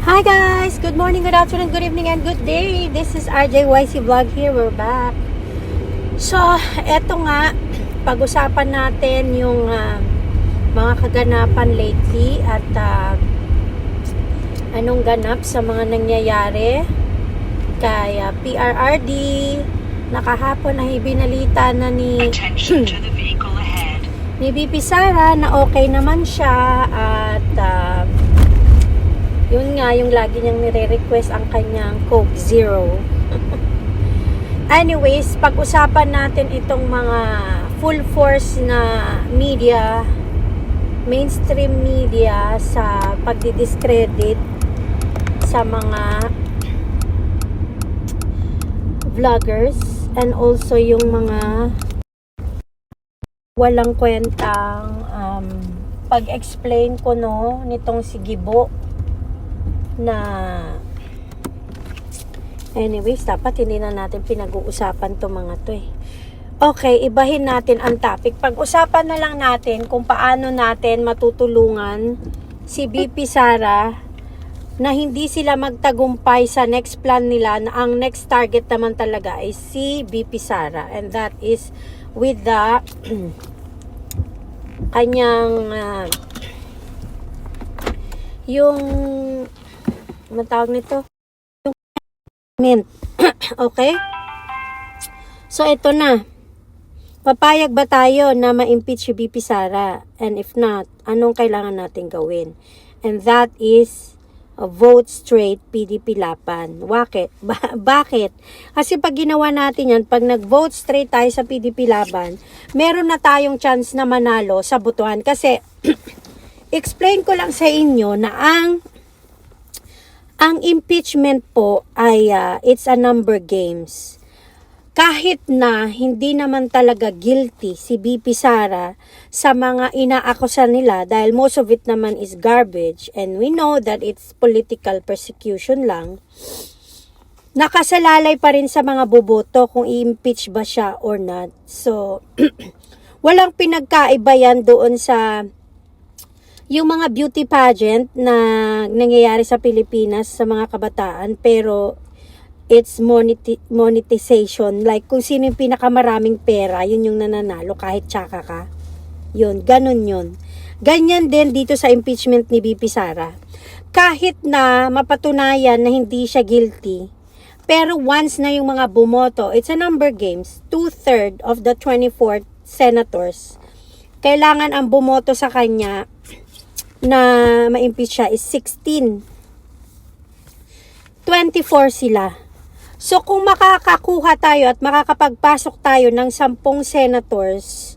Hi guys! Good morning, good afternoon, good evening, and good day! This is RJYC Vlog here. We're back. So, eto nga, pag-usapan natin yung mga kaganapan lately at anong ganap sa mga nangyayari kay PRRD. Nakahapon na ibinalita na ni ni VP Sara na okay naman siya at yun nga, yung lagi niyang nire-request ang kanyang Coke Zero. Anyways, pag-usapan natin itong mga full force na media, mainstream media sa pagdidiscredit sa mga vloggers and also yung mga walang kwentang pag-explain ko nitong si Gibo na anyways, dapat hindi na natin pinag-uusapan to mga to Okay, ibahin natin ang topic. Pag-usapan na lang natin kung paano natin matutulungan si VP Sara na hindi sila magtagumpay sa next plan nila, na ang next target naman talaga ay si VP Sara, and that is with the kanyang yung matawag nito yung okay? So ito na, papayag ba tayo na ma-impeach si VP Sara? And if not, anong kailangan natin gawin? And that is a vote straight PDP Laban. Bakit? Kasi pag ginawa natin yan, pag nag-vote straight tayo sa PDP Laban, meron na tayong chance na manalo sa botohan. Kasi explain ko lang sa inyo na ang impeachment po ay it's a number games. Kahit na hindi naman talaga guilty si VP Sara sa mga inaakusa nila, dahil most of it naman is garbage and we know that it's political persecution lang, nakasalalay pa rin sa mga boboto kung i-impeach ba siya or not. So, walang pinagkaiba yan doon sa yung mga beauty pageant na nangyayari sa Pilipinas sa mga kabataan, pero it's monetization. Like kung sino yung pinakamaraming pera, yun yung nananalo kahit tsaka ka. Yun, ganun yun. Ganyan din dito sa impeachment ni VP Sara. Kahit na mapatunayan na hindi siya guilty, pero once na yung mga bumoto, it's a number games. 2/3 of the 24 senators, kailangan ang bumoto sa kanya na ma-impeach siya is 16. 24 sila. So kung makakakuha tayo at makakapagpasok tayo ng 10 senators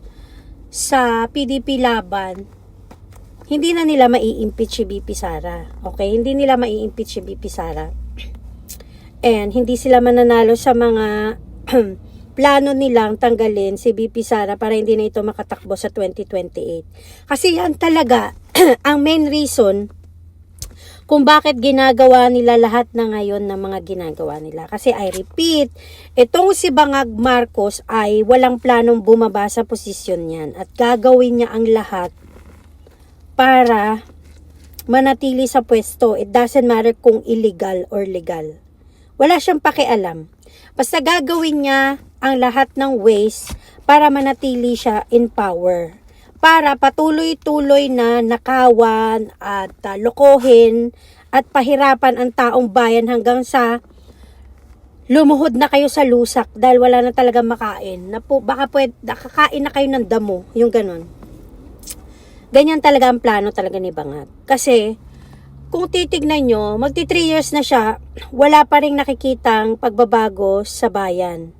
sa PDP Laban, hindi na nila mai-impeach si VP Sara. Okay? Hindi nila mai-impeach si VP Sara. And hindi sila mananalo sa mga plano nilang tanggalin si VP Sara para hindi na ito makatakbo sa 2028. Kasi yan talaga ang main reason kung bakit ginagawa nila lahat na ngayon ng mga ginagawa nila. Kasi I repeat, itong si Bangag Marcos ay walang planong bumaba sa posisyon niyan at gagawin niya ang lahat para manatili sa pwesto. It doesn't matter kung illegal or legal. Wala siyang pakialam. Basta gagawin niya ang lahat ng ways para manatili siya in power. Para patuloy-tuloy na nakawan at lokohin at pahirapan ang taong bayan hanggang sa lumuhod na kayo sa lusak dahil wala na talaga makain. Baka kakain na kayo ng damo, yung ganun. Ganyan talaga ang plano talaga ni Bangag. Kasi kung titignan nyo, magti 3 years na siya, wala pa rin nakikitang pagbabago sa bayan.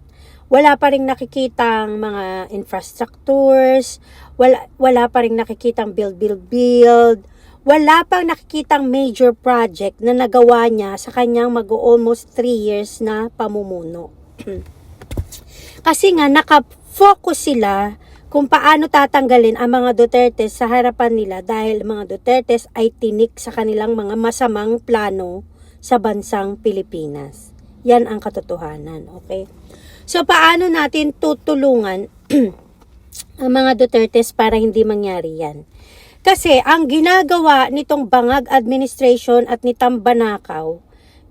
Wala pa rin nakikitang mga infrastructures, wala pa rin nakikitang build. Wala pang nakikitang major project na nagawa niya sa kanyang mag-almost 3 years na pamumuno. Kasi nga, nakafocus sila kung paano tatanggalin ang mga Duterte sa harapan nila dahil mga Duterte ay tinik sa kanilang mga masamang plano sa bansang Pilipinas. Yan ang katotohanan, okay? So, paano natin tutulungan ang mga Dutertes para hindi mangyari yan? Kasi ang ginagawa nitong Bangag Administration at ni Tambanakaw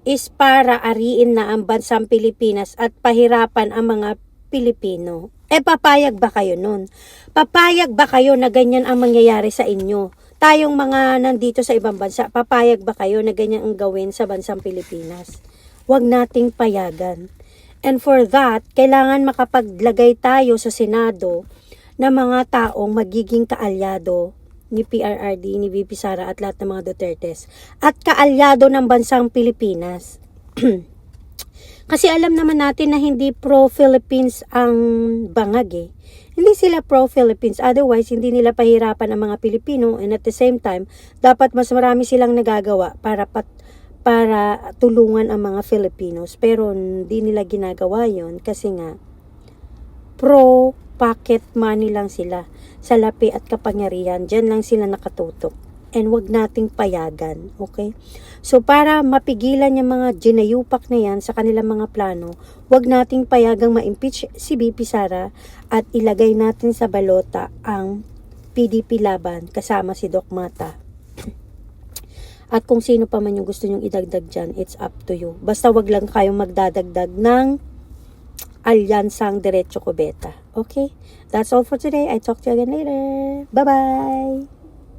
is para ariin na ang bansang Pilipinas at pahirapan ang mga Pilipino. Papayag ba kayo nun? Papayag ba kayo na ganyan ang mangyayari sa inyo? Tayong mga nandito sa ibang bansa, papayag ba kayo na ganyan ang gawin sa bansang Pilipinas? Huwag nating payagan. And for that, kailangan makapaglagay tayo sa Senado na mga taong magiging kaalyado ni PRRD, ni VP Sara at lahat ng mga Dutertes. At kaalyado ng bansang Pilipinas. Kasi alam naman natin na hindi pro-Philippines ang Bangag eh. Hindi sila pro-Philippines. Otherwise, hindi nila pahirapan ang mga Pilipino. And at the same time, dapat mas marami silang nagagawa para tulungan ang mga Filipinos. Pero hindi nila ginagawa yon kasi nga pro-pocket money lang sila. Sa lapi at kapangyarihan, dyan lang sila nakatutok. And wag nating payagan, okay? So para mapigilan yung mga ginayupak na yan sa kanilang mga plano, wag nating payagang ma-impeach si VP Sara at ilagay natin sa balota ang PDP Laban kasama si Doc Mata. At kung sino pa man yung gusto nyong idagdag dyan, it's up to you. Basta wag lang kayong magdadagdag ng Alyansang Diretso Cubeta. Okay? That's all for today. I talk to you again later. Bye-bye!